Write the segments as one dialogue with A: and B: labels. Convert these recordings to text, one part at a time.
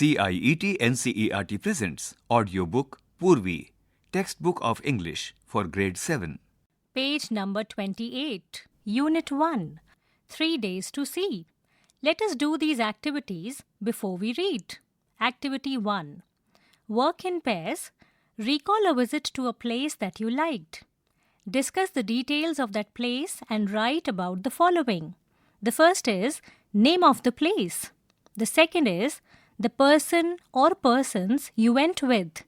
A: CIET NCERT presents AudioBook Poorvi, Textbook of English for Grade 7.
B: Page number 28, Unit-1, 3 Days to See. Let us do these activities before we read. Activity 1. Work in pairs. Recall a visit to a place that you liked. Discuss the details of that place and write about the following. The first is name of the place. The second is the person or persons you went with.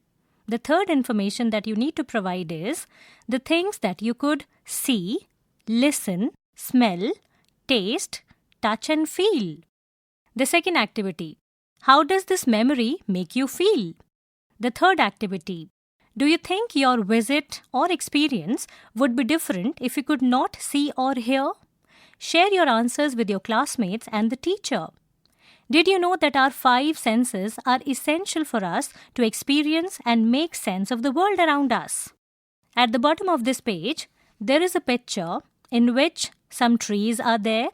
B: The third information that you need to provide is the things that you could see, listen, smell, taste, touch and feel. The second activity. How does this memory make you feel? The third activity. Do you think your visit or experience would be different if you could not see or hear? Share your answers with your classmates and the teacher. Did you know that our 5 senses are essential for us to experience and make sense of the world around us? At the bottom of this page, there is a picture in which some trees are there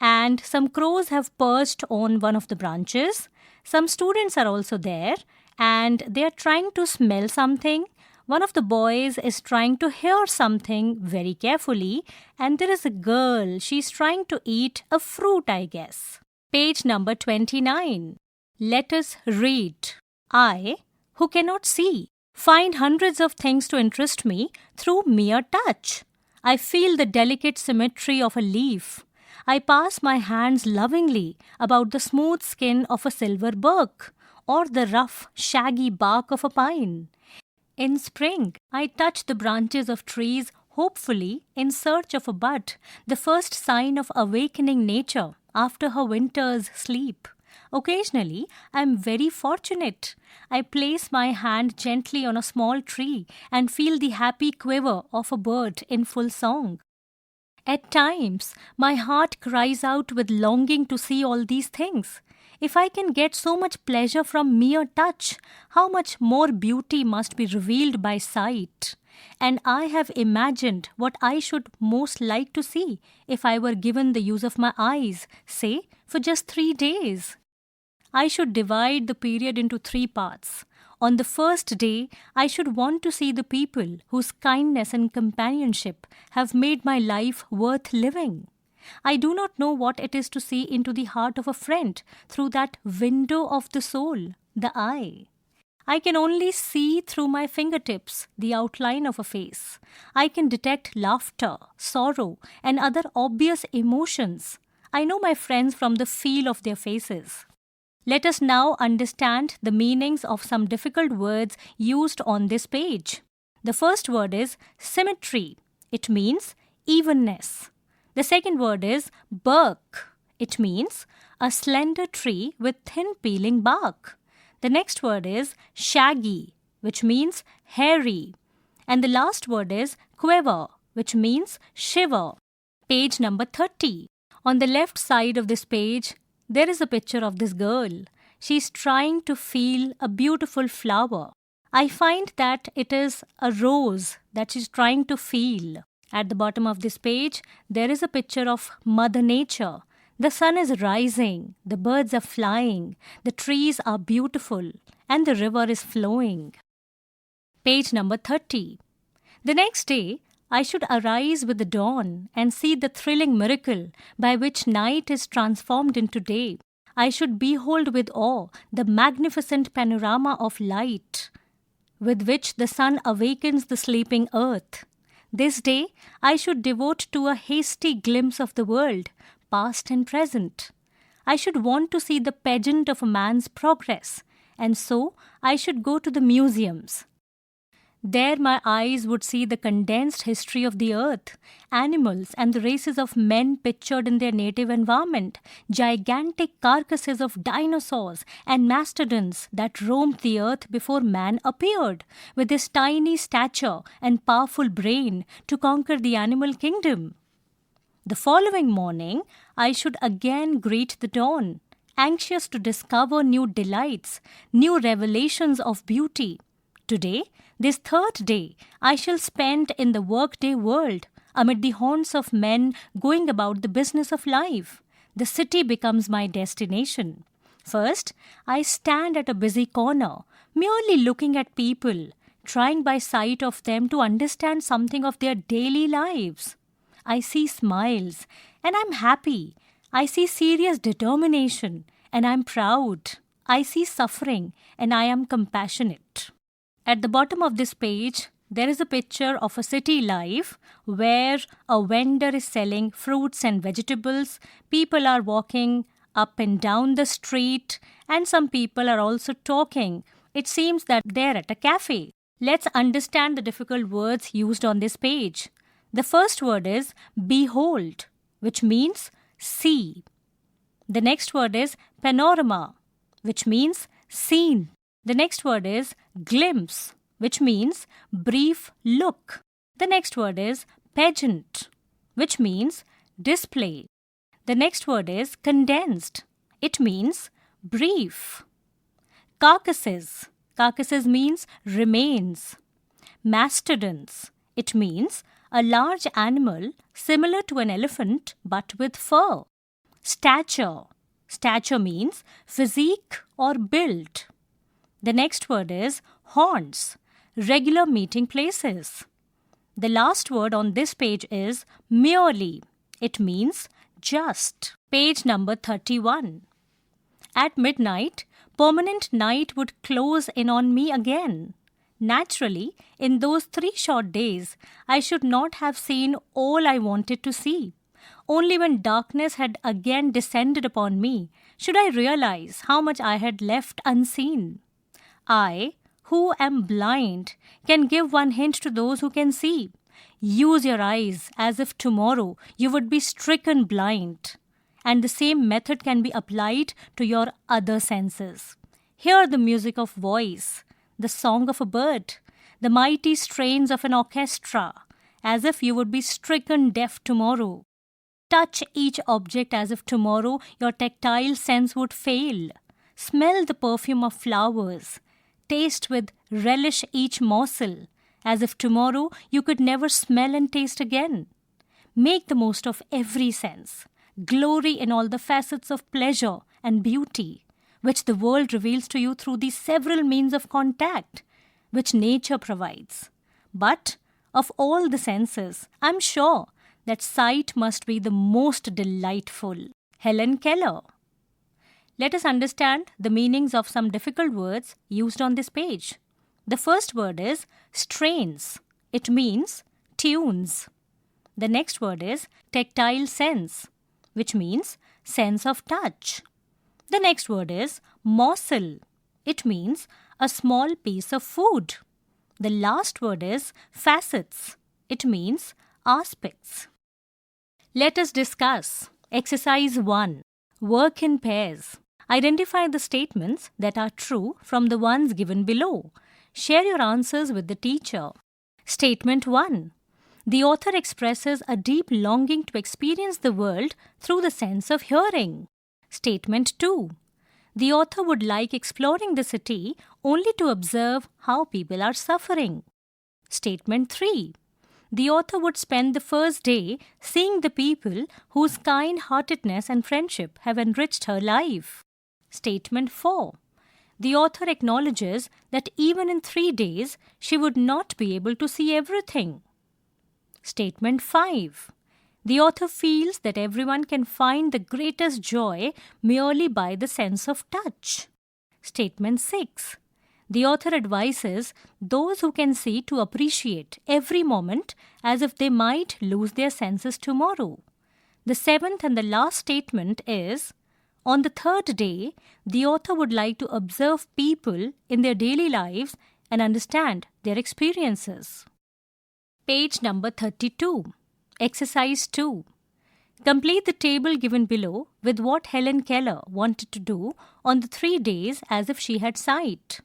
B: and some crows have perched on one of the branches. Some students are also there and they are trying to smell something. One of the boys is trying to hear something very carefully, and there is a girl. She's trying to eat a fruit, I guess. Page number 29. Let us read. I, who cannot see, find hundreds of things to interest me through mere touch. I feel the delicate symmetry of a leaf. I pass my hands lovingly about the smooth skin of a silver birk or the rough, shaggy bark of a pine. In spring, I touch the branches of trees hopefully in search of a bud, the first sign of awakening nature after her winter's sleep. Occasionally, I am very fortunate. I place my hand gently on a small tree and feel the happy quiver of a bird in full song. At times, my heart cries out with longing to see all these things. If I can get so much pleasure from mere touch, how much more beauty must be revealed by sight? And I have imagined what I should most like to see if I were given the use of my eyes, say, for just 3 days. I should divide the period into 3 parts. On the first day, I should want to see the people whose kindness and companionship have made my life worth living. I do not know what it is to see into the heart of a friend through that window of the soul, the eye. I can only see through my fingertips the outline of a face. I can detect laughter, sorrow, and other obvious emotions. I know my friends from the feel of their faces. Let us now understand the meanings of some difficult words used on this page. The first word is symmetry. It means evenness. The second word is bark. It means a slender tree with thin peeling bark. The next word is shaggy, which means hairy. And the last word is quiver, which means shiver. Page number 30. On the left side of this page, there is a picture of this girl. She's trying to feel a beautiful flower. I find that it is a rose that she's trying to feel. At the bottom of this page, there is a picture of Mother Nature. The sun is rising, the birds are flying, the trees are beautiful, and the river is flowing. Page number 30. The next day, I should arise with the dawn and see the thrilling miracle by which night is transformed into day. I should behold with awe the magnificent panorama of light with which the sun awakens the sleeping earth. This day, I should devote to a hasty glimpse of the world, past and present. I should want to see the pageant of a man's progress, and so I should go to the museums. There my eyes would see the condensed history of the earth, animals and the races of men pictured in their native environment, gigantic carcasses of dinosaurs and mastodons that roamed the earth before man appeared, with his tiny stature and powerful brain to conquer the animal kingdom. The following morning, I should again greet the dawn, anxious to discover new delights, new revelations of beauty. Today, this 3rd day, I shall spend in the workday world, amid the haunts of men going about the business of life. The city becomes my destination. First, I stand at a busy corner, merely looking at people, trying by sight of them to understand something of their daily lives. I see smiles, and I'm happy. I see serious determination, and I'm proud. I see suffering, and I am compassionate. At the bottom of this page, there is a picture of a city life where a vendor is selling fruits and vegetables. People are walking up and down the street, and some people are also talking. It seems that they're at a cafe. Let's understand the difficult words used on this page. The first word is behold, which means see. The next word is panorama, which means scene. The next word is glimpse, which means brief look. The next word is pageant, which means display. The next word is condensed. It means brief. Carcasses. Carcasses means remains. Mastodons. It means a large animal similar to an elephant but with fur. Stature. Stature means physique or build. The next word is haunts, regular meeting places. The last word on this page is merely. It means just. Page number 31. At midnight, permanent night would close in on me again. Naturally, in those 3 short days, I should not have seen all I wanted to see. Only when darkness had again descended upon me should I realize how much I had left unseen. I, who am blind, can give one hint to those who can see. Use your eyes as if tomorrow you would be stricken blind. And the same method can be applied to your other senses. Hear the music of voice, the song of a bird, the mighty strains of an orchestra, as if you would be stricken deaf tomorrow. Touch each object as if tomorrow your tactile sense would fail. Smell the perfume of flowers. Taste with relish each morsel, as if tomorrow you could never smell and taste again. Make the most of every sense. Glory in all the facets of pleasure and beauty, which the world reveals to you through the several means of contact, which nature provides. But of all the senses, I'm sure that sight must be the most delightful. Helen Keller. Let us understand the meanings of some difficult words used on this page. The first word is strains. It means tunes. The next word is tactile sense, which means sense of touch. The next word is morsel. It means a small piece of food. The last word is facets. It means aspects. Let us discuss. Exercise 1. Work in pairs. Identify the statements that are true from the ones given below. Share your answers with the teacher. Statement 1. The author expresses a deep longing to experience the world through the sense of hearing. Statement 2. The author would like exploring the city only to observe how people are suffering. Statement 3. The author would spend the first day seeing the people whose kind-heartedness and friendship have enriched her life. Statement 4. The author acknowledges that even in 3 days, she would not be able to see everything. Statement 5. The author feels that everyone can find the greatest joy merely by the sense of touch. Statement 6. The author advises those who can see to appreciate every moment as if they might lose their senses tomorrow. The 7th and the last statement is, on the 3rd day, the author would like to observe people in their daily lives and understand their experiences. Page number 32. Exercise 2. Complete the table given below with what Helen Keller wanted to do on the 3 days as if she had sight.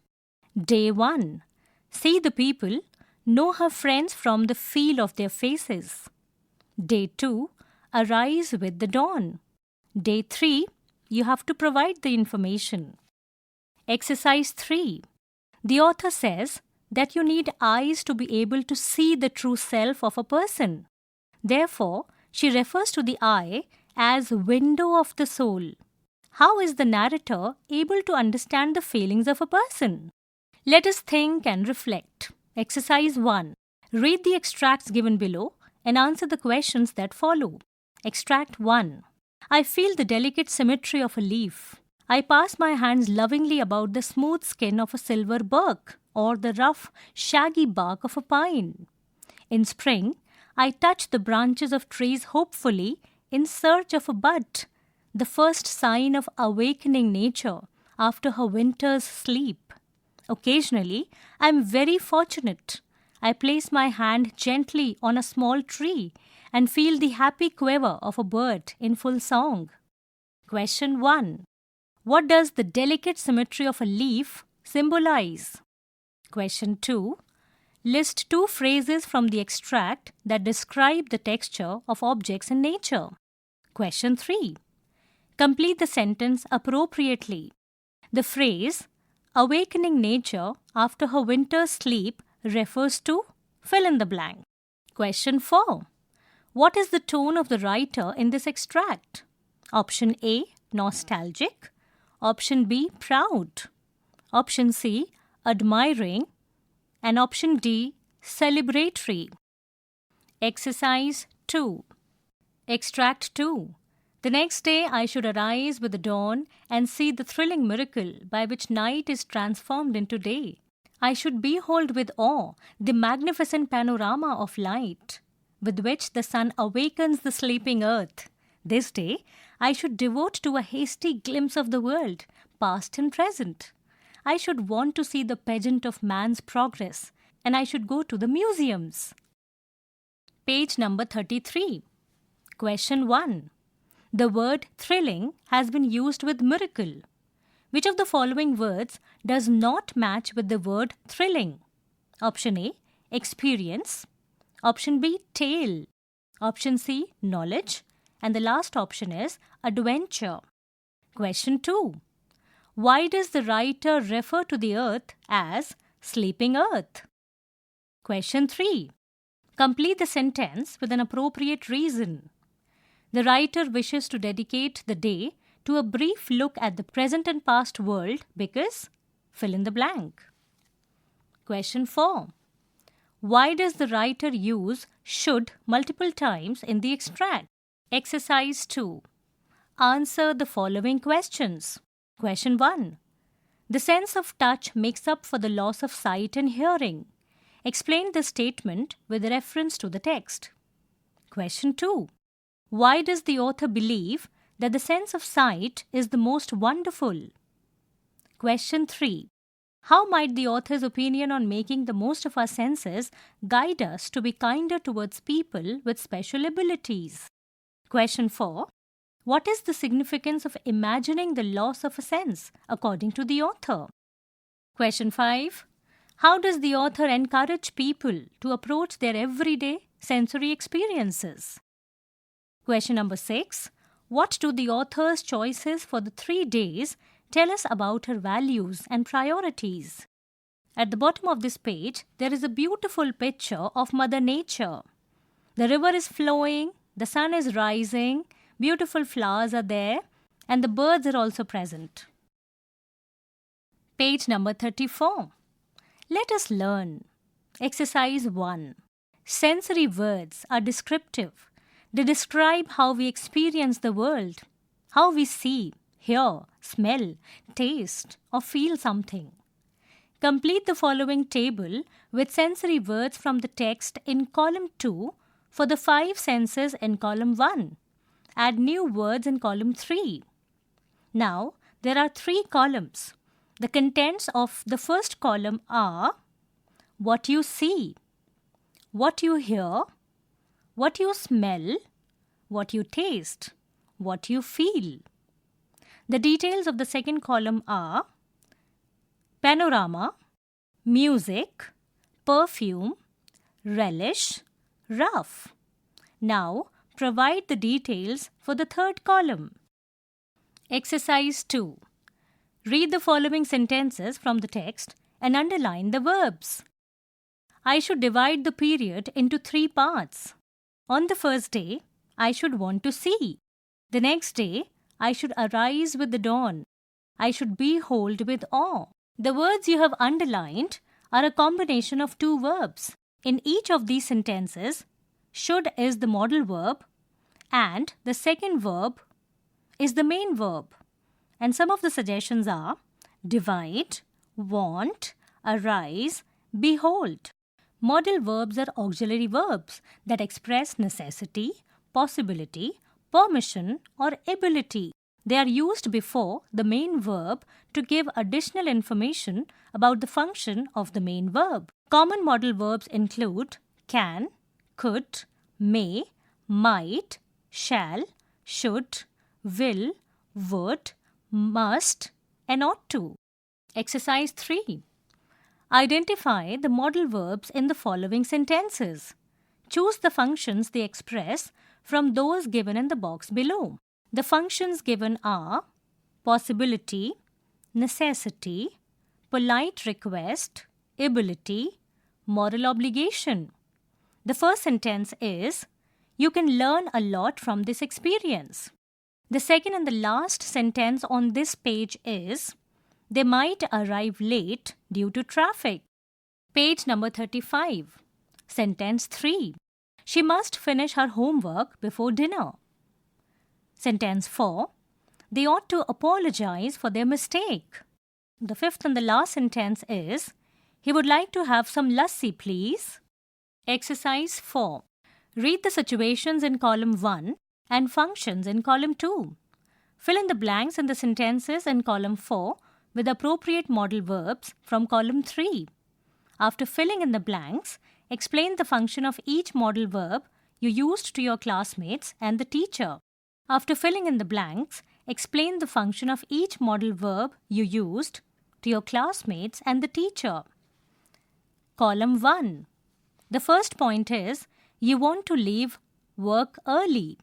B: Day 1. See the people, know her friends from the feel of their faces. Day 2. Arise with the dawn. Day 3. You have to provide the information. Exercise 3. The author says that you need eyes to be able to see the true self of a person. Therefore, she refers to the eye as window of the soul. How is the narrator able to understand the feelings of a person? Let us think and reflect. Exercise 1. Read the extracts given below and answer the questions that follow. Extract 1. I feel the delicate symmetry of a leaf. I pass my hands lovingly about the smooth skin of a silver birk or the rough, shaggy bark of a pine. In spring, I touch the branches of trees hopefully in search of a bud, the first sign of awakening nature after her winter's sleep. Occasionally, I am very fortunate. I place my hand gently on a small tree and feel the happy quiver of a bird in full song. Question 1. What does the delicate symmetry of a leaf symbolize? Question 2. List 2 phrases from the extract that describe the texture of objects in nature. Question 3. Complete the sentence appropriately. The phrase, awakening nature after her winter's sleep, refers to fill in the blank. Question 4. What is the tone of the writer in this extract? Option A, nostalgic. Option B, proud. Option C, admiring. And option D, celebratory. Exercise 2. Extract 2. The next day I should arise with the dawn and see the thrilling miracle by which night is transformed into day. I should behold with awe the magnificent panorama of light with which the sun awakens the sleeping earth. This day I should devote to a hasty glimpse of the world, past and present. I should want to see the pageant of man's progress, and I should go to the museums. Page number 33. Question 1. The word thrilling has been used with miracle. Which of the following words does not match with the word thrilling? Option A, experience. Option B, tale. Option C, knowledge. And the last option is adventure. Question 2. Why does the writer refer to the earth as sleeping earth? Question 3. Complete the sentence with an appropriate reason. The writer wishes to dedicate the day to a brief look at the present and past world because fill in the blank. Question 4. Why does the writer use should multiple times in the extract? Exercise 2. Answer the following questions. Question 1. The sense of touch makes up for the loss of sight and hearing. Explain the statement with reference to the text. Question 2. Why does the author believe that the sense of sight is the most wonderful? Question 3. How might the author's opinion on making the most of our senses guide us to be kinder towards people with special abilities? Question 4. What is the significance of imagining the loss of a sense according to the author? Question 5. How does the author encourage people to approach their everyday sensory experiences? Question number 6. What do the author's choices for the 3 days tell us about her values and priorities? At the bottom of this page, there is a beautiful picture of Mother Nature. The river is flowing, the sun is rising, beautiful flowers are there, and the birds are also present. Page number 34. Let us learn. Exercise 1. Sensory words are descriptive. They describe how we experience the world, how we see, hear, smell, taste, or feel something. Complete the following table with sensory words from the text in column 2 for the 5 senses in column 1. Add new words in column 3. Now, there are 3 columns. The contents of the first column are what you see, what you hear, what you smell, what you taste, what you feel. The details of the second column are panorama, music, perfume, relish, rough. Now, provide the details for the third column. Exercise 2. Read the following sentences from the text and underline the verbs. I should divide the period into 3 parts. On the first day, I should want to see. The next day, I should arise with the dawn. I should behold with awe. The words you have underlined are a combination of two verbs. In each of these sentences, should is the modal verb and the second verb is the main verb. And some of the suggestions are divide, want, arise, behold. Modal verbs are auxiliary verbs that express necessity, possibility, permission, or ability. They are used before the main verb to give additional information about the function of the main verb. Common modal verbs include can, could, may, might, shall, should, will, would, must, and ought to. Exercise 3. Identify the modal verbs in the following sentences. Choose the functions they express from those given in the box below. The functions given are possibility, necessity, polite request, ability, moral obligation. The first sentence is, you can learn a lot from this experience. The second and the last sentence on this page is, they might arrive late due to traffic. Page number 35. Sentence 3. She must finish her homework before dinner. Sentence 4. They ought to apologize for their mistake. The fifth and the last sentence is, he would like to have some lassi, please. Exercise 4. Read the situations in column 1 and functions in column 2. Fill in the blanks in the sentences in column 4 with appropriate modal verbs from column 3. After filling in the blanks, explain the function of each modal verb you used to your classmates and the teacher. After filling in the blanks, explain the function of each modal verb you used to your classmates and the teacher. Column 1. The first point is, you want to leave work early.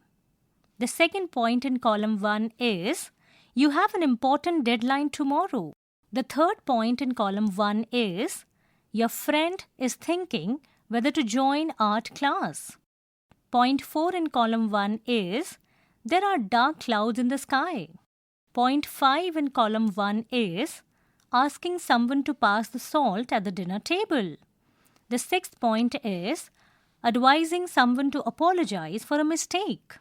B: The second point in column 1 is, you have an important deadline tomorrow. The third point in column 1 is, your friend is thinking whether to join art class. Point 4 in column 1 is, there are dark clouds in the sky. Point 5 in column 1 is, asking someone to pass the salt at the dinner table. The sixth point is, advising someone to apologize for a mistake.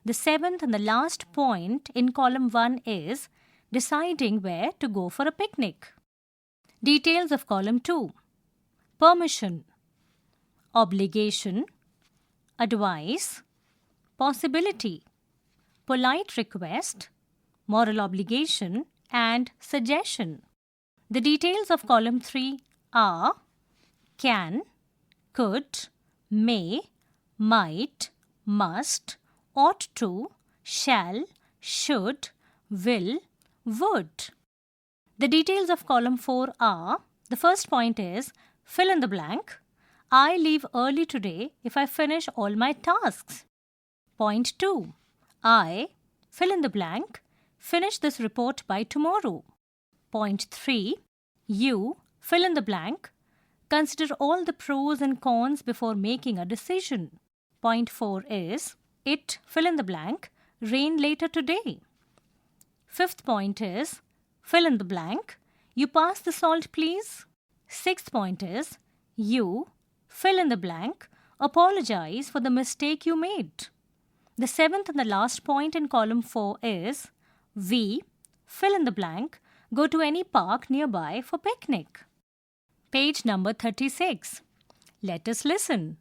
B: The seventh and the last point in column 1 is, deciding where to go for a picnic. Details of column 2. Permission, obligation, advice, possibility, polite request, moral obligation, and suggestion. The details of column 3 are can, could, may, might, must, ought to, shall, should, will, would. The details of column 4 are, the first point is, fill in the blank. I leave early today if I finish all my tasks. Point 2. I, fill in the blank, finish this report by tomorrow. Point 3. You, fill in the blank, consider all the pros and cons before making a decision. Point 4 is, it, fill in the blank, rain later today. Fifth point is, fill in the blank, you pass the salt please. Sixth point is, you, fill in the blank, apologize for the mistake you made. The seventh and the last point in column 4 is, we, fill in the blank, go to any park nearby for picnic. Page number 36. Let us listen.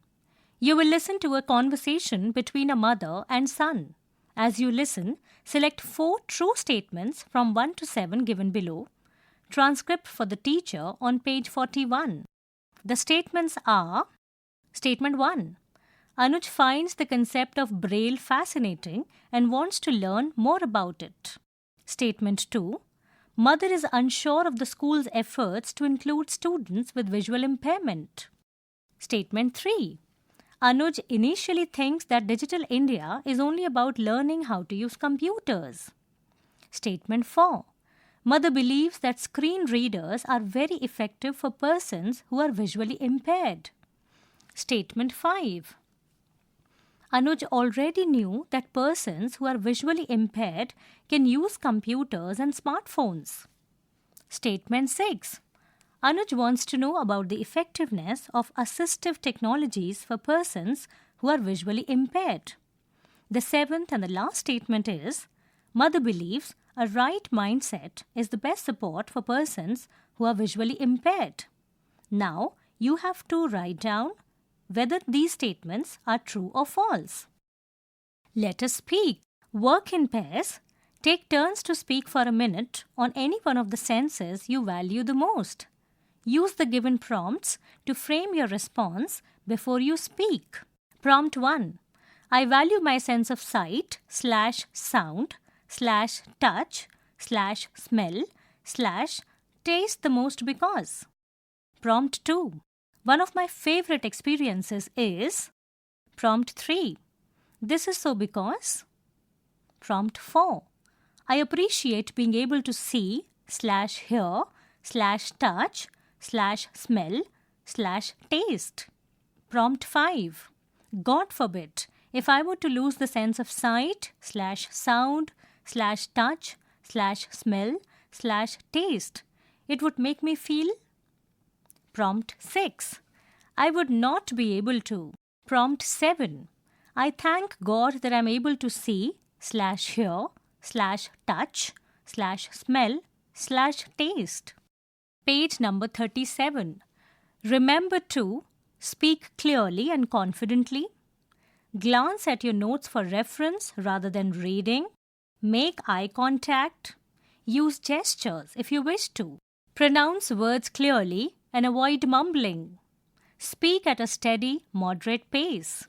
B: You will listen to a conversation between a mother and son. As you listen, select 4 true statements from 1 to 7 given below. Transcript for the teacher on page 41. The statements are: Statement 1. Anuj finds the concept of Braille fascinating and wants to learn more about it. Statement 2. Mother is unsure of the school's efforts to include students with visual impairment. Statement 3. Anuj initially thinks that Digital India is only about learning how to use computers. Statement 4. Mother believes that screen readers are very effective for persons who are visually impaired. Statement 5. Anuj already knew that persons who are visually impaired can use computers and smartphones. Statement 6. Anuj wants to know about the effectiveness of assistive technologies for persons who are visually impaired. The seventh and the last statement is, Mother believes a right mindset is the best support for persons who are visually impaired. Now, you have to write down whether these statements are true or false. Let us speak. Work in pairs. Take turns to speak for a minute on any one of the senses you value the most. Use the given prompts to frame your response before you speak. Prompt 1. I value my sense of sight /sound /touch /smell /taste the most because. Prompt 2. One of my favorite experiences is. Prompt 3. This is so because. Prompt 4. I appreciate being able to see /hear /touch /smell /taste. Prompt 5. God forbid, if I were to lose the sense of sight /sound /touch /smell /taste, it would make me feel. Prompt 6. I would not be able to. Prompt 7. I thank God that I am able to see /hear /touch /smell /taste. Page number 37. Remember to speak clearly and confidently. Glance at your notes for reference rather than reading. Make eye contact. Use gestures if you wish to. Pronounce words clearly and avoid mumbling. Speak at a steady, moderate pace.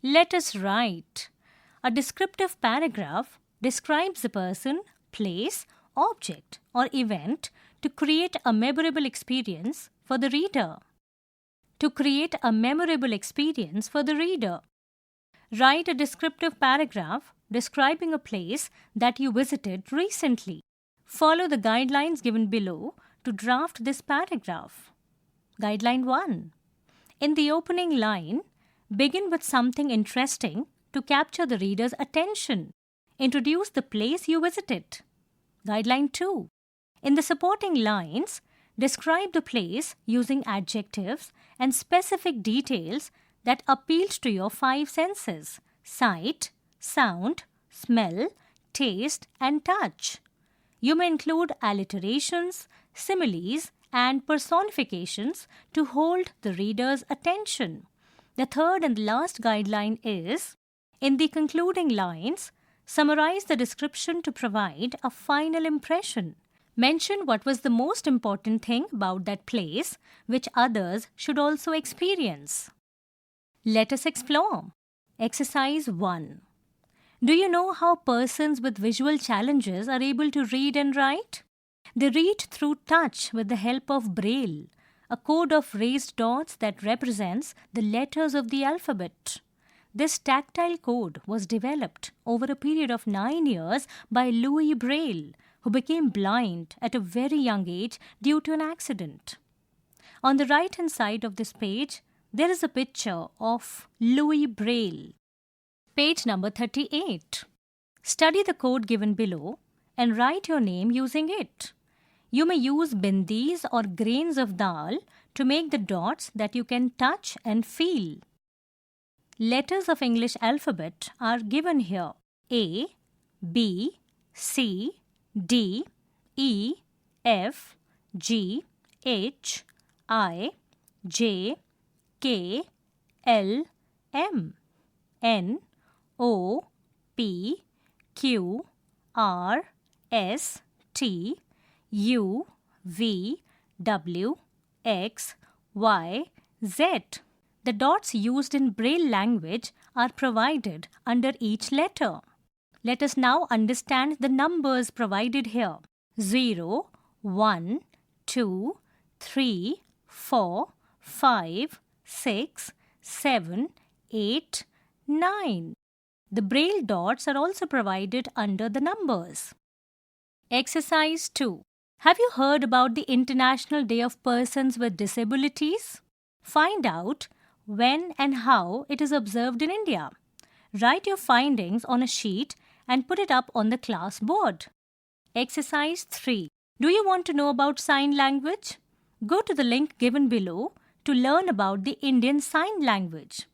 B: Let us write. A descriptive paragraph describes a person, place, object, or event to create a memorable experience for the reader. To create a memorable experience for the reader. Write a descriptive paragraph describing a place that you visited recently. Follow the guidelines given below to draft this paragraph. Guideline 1. In the opening line, begin with something interesting to capture the reader's attention. Introduce the place you visited. Guideline 2. In the supporting lines, describe the place using adjectives and specific details that appealed to your 5 senses: sight, sound, smell, taste, and touch. You may include alliterations, similes, and personifications to hold the reader's attention. The third and last guideline is, in the concluding lines, summarize the description to provide a final impression. Mention what was the most important thing about that place, which others should also experience. Let us explore. Exercise 1. Do you know how persons with visual challenges are able to read and write? They read through touch with the help of Braille, a code of raised dots that represents the letters of the alphabet. This tactile code was developed over a period of 9 years by Louis Braille, who became blind at a very young age due to an accident. On the right-hand side of this page, there is a picture of Louis Braille. Page number 38. Study the code given below and write your name using it. You may use bindis or grains of dal to make the dots that you can touch and feel. Letters of English alphabet are given here: A, B, C, D, E, F, G, H, I, J, K, L, M, N, O, P, Q, R, S, T, U, V, W, X, Y, Z. The dots used in Braille language are provided under each letter. Let us now understand the numbers provided here: 0, 1, 2, 3, 4, 5, 6, 7, 8, 9. The Braille dots are also provided under the numbers. Exercise 2. Have you heard about the International Day of Persons with Disabilities? Find out when and how it is observed in India. Write your findings on a sheet and put it up on the class board. Exercise 3. Do you want to know about sign language? Go to the link given below to learn about the Indian Sign Language.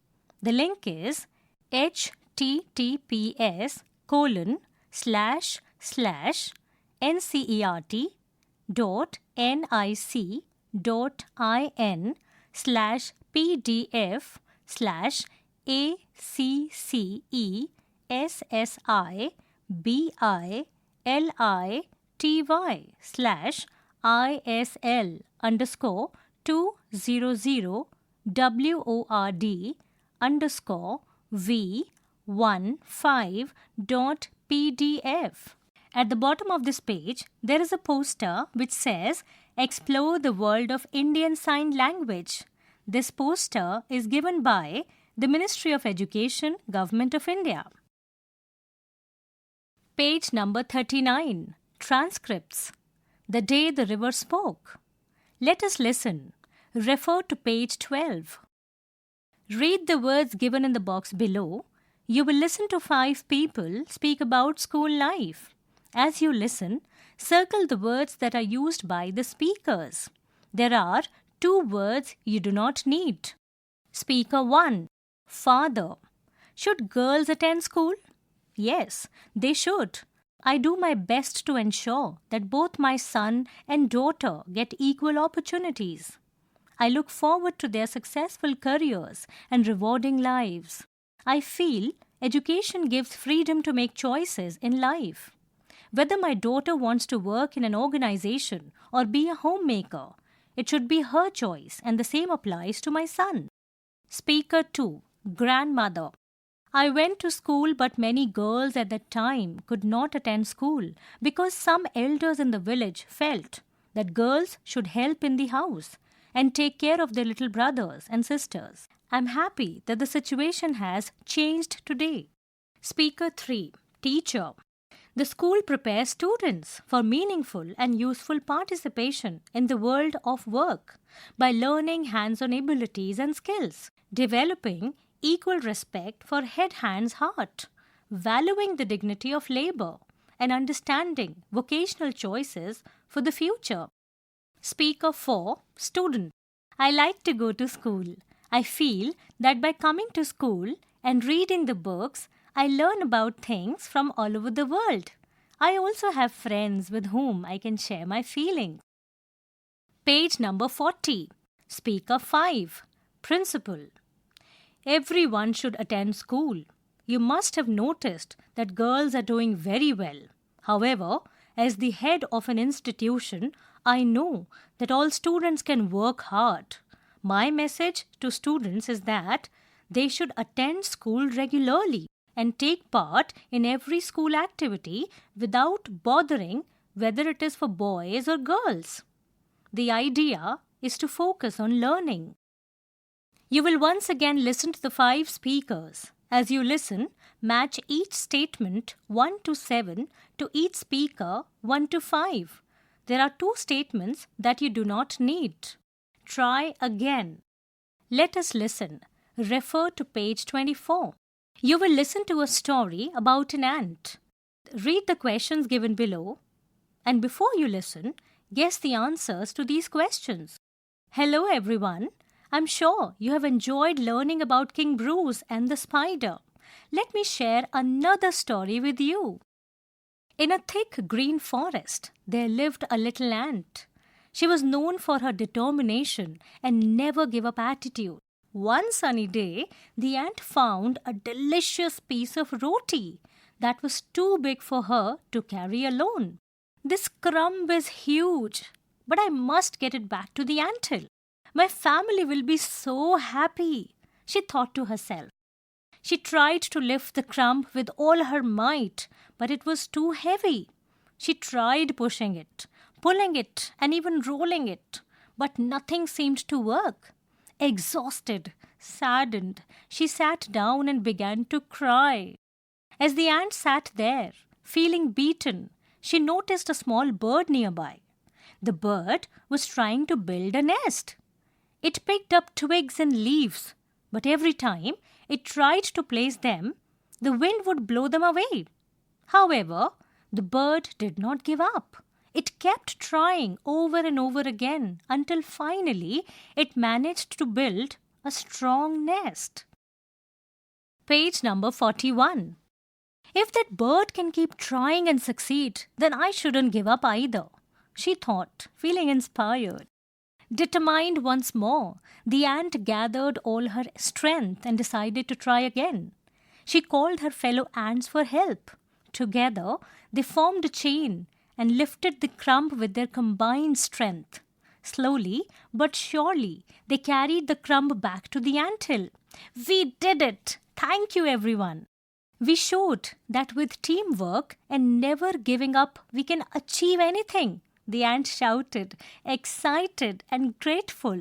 B: The link is https://ncert.nic.int/b/li/ty/isl_200word.pdf. At the bottom of this page, there is a poster which says, Explore the World of Indian Sign Language. This poster is given by the Ministry of Education, Government of India. Page number 39. Transcripts. The Day the River Spoke. Let us listen. Refer to page 12. Read the words given in the box below. You will listen to 5 people speak about school life. As you listen, circle the words that are used by the speakers. There are 2 words you do not need. Speaker 1. Father. Should girls attend school? Yes, they should. I do my best to ensure that both my son and daughter get equal opportunities. I look forward to their successful careers and rewarding lives. I feel education gives freedom to make choices in life. Whether my daughter wants to work in an organization or be a homemaker, it should be her choice, and the same applies to my son. Speaker 2. Grandmother. I went to school, but many girls at that time could not attend school because some elders in the village felt that girls should help in the house and take care of their little brothers and sisters. I'm happy that the situation has changed today. Speaker 3. Teacher. The school prepares students for meaningful and useful participation in the world of work by learning hands-on abilities and skills, developing equal respect for head, hands, heart, valuing the dignity of labor, and understanding vocational choices for the future. Speaker 4. Student. I like to go to school. I feel that by coming to school and reading the books, I learn about things from all over the world. I also have friends with whom I can share my feelings. Page number 40. Speaker 5. Principal. Everyone should attend school. You must have noticed that girls are doing very well. However, as the head of an institution, I know that all students can work hard. My message to students is that they should attend school regularly and take part in every school activity without bothering whether it is for boys or girls. The idea is to focus on learning. You will once again listen to the 5 speakers. As you listen, match each statement 1 to 7 to each speaker 1 to 5. There are 2 statements that you do not need. Try again. Let us listen. Refer to page 24. You will listen to a story about an ant. Read the questions given below, and before you listen, guess the answers to these questions. Hello everyone. I'm sure you have enjoyed learning about King Bruce and the spider. Let me share another story with you. In a thick green forest, there lived a little ant. She was known for her determination and never give up attitude. One sunny day, the ant found a delicious piece of roti that was too big for her to carry alone. This crumb is huge, but I must get it back to the anthill. My family will be so happy, she thought to herself. She tried to lift the crumb with all her might, but it was too heavy. She tried pushing it, pulling it, and even rolling it, but nothing seemed to work. Exhausted, saddened, she sat down and began to cry. As the ant sat there, feeling beaten, she noticed a small bird nearby. The bird was trying to build a nest. It picked up twigs and leaves, but every time it tried to place them, the wind would blow them away. However, the bird did not give up. It kept trying over and over again until finally it managed to build a strong nest. Page number 41. If that bird can keep trying and succeed, then I shouldn't give up either, she thought, feeling inspired. Determined once more, the ant gathered all her strength and decided to try again. She called her fellow ants for help. Together, they formed a chain and lifted the crumb with their combined strength. Slowly but surely, they carried the crumb back to the anthill. We did it! Thank you, everyone! We showed that with teamwork and never giving up, we can achieve anything, the ant shouted, excited and grateful.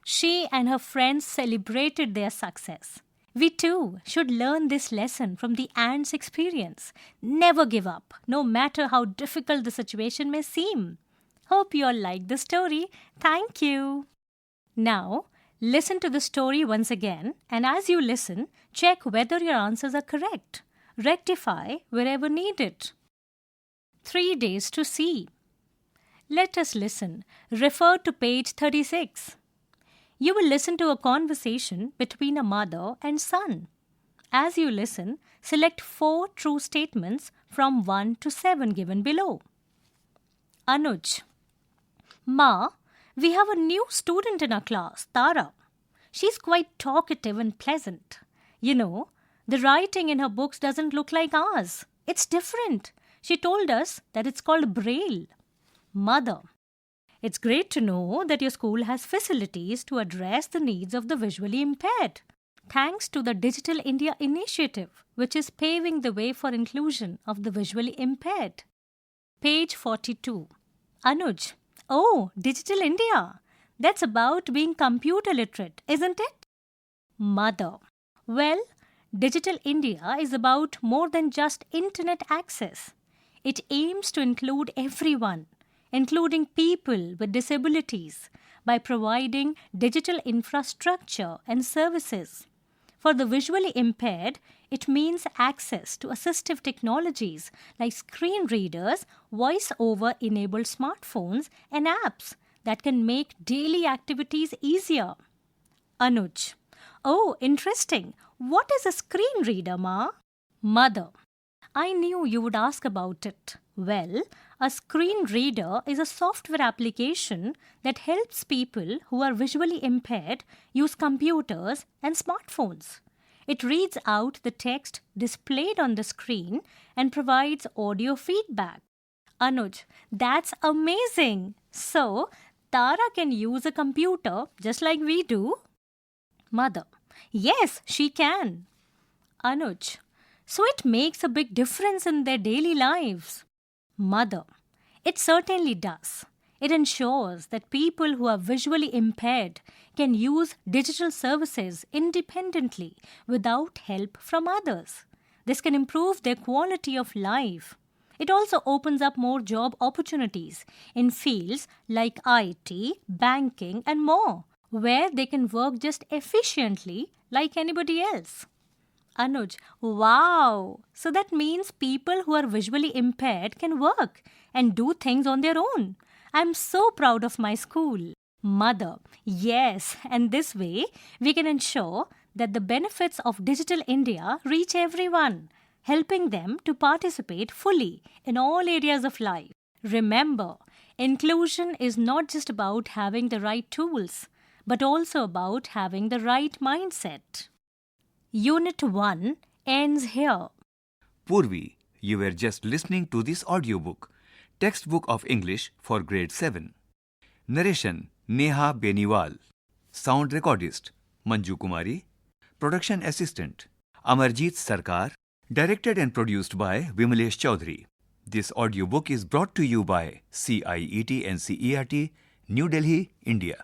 B: She and her friends celebrated their success. We too should learn this lesson from the ant's experience. Never give up, no matter how difficult the situation may seem. Hope you all liked the story. Thank you. Now, listen to the story once again, and as you listen, check whether your answers are correct. Rectify wherever needed. 3 days to see. Let us listen. Refer to page 36. You will listen to a conversation between a mother and son. As you listen, select 4 true statements from 1 to 7 given below. Anuj. Ma, we have a new student in our class, Tara. She's quite talkative and pleasant. You know, the writing in her books doesn't look like ours. It's different. She told us that it's called Braille. Mother. It's great to know that your school has facilities to address the needs of the visually impaired. Thanks to the Digital India initiative, which is paving the way for inclusion of the visually impaired. Page 42. Anuj. Oh, Digital India. That's about being computer literate, isn't it? Mother. Well, Digital India is about more than just internet access. It aims to include everyone, including people with disabilities, by providing digital infrastructure and services. For the visually impaired, it means access to assistive technologies like screen readers, voice-over-enabled smartphones, and apps that can make daily activities easier. Anuj. Oh, interesting. What is a screen reader, Ma? Mother. I knew you would ask about it. Well, a screen reader is a software application that helps people who are visually impaired use computers and smartphones. It reads out the text displayed on the screen and provides audio feedback. Anuj, that's amazing! So, Tara can use a computer just like we do? Mother, yes, she can. Anuj, so it makes a big difference in their daily lives. Mother, it certainly does. It ensures that people who are visually impaired can use digital services independently without help from others. This can improve their quality of life. It also opens up more job opportunities in fields like IT, banking, and more, where they can work just efficiently like anybody else. Anuj, wow! So that means people who are visually impaired can work and do things on their own. I'm so proud of my school. Mother, yes, and this way we can ensure that the benefits of Digital India reach everyone, helping them to participate fully in all areas of life. Remember, inclusion is not just about having the right tools, but also about having the right mindset. Unit-1 ends here.
A: Poorvi, you were just listening to this audiobook, Textbook of English for Grade 7. Narration, Neha Beniwal. Sound recordist, Manju Kumari. Production assistant, Amarjeet Sarkar. Directed and produced by Vimalesh Chaudhary. This audiobook is brought to you by CIET NCERT, New Delhi, India.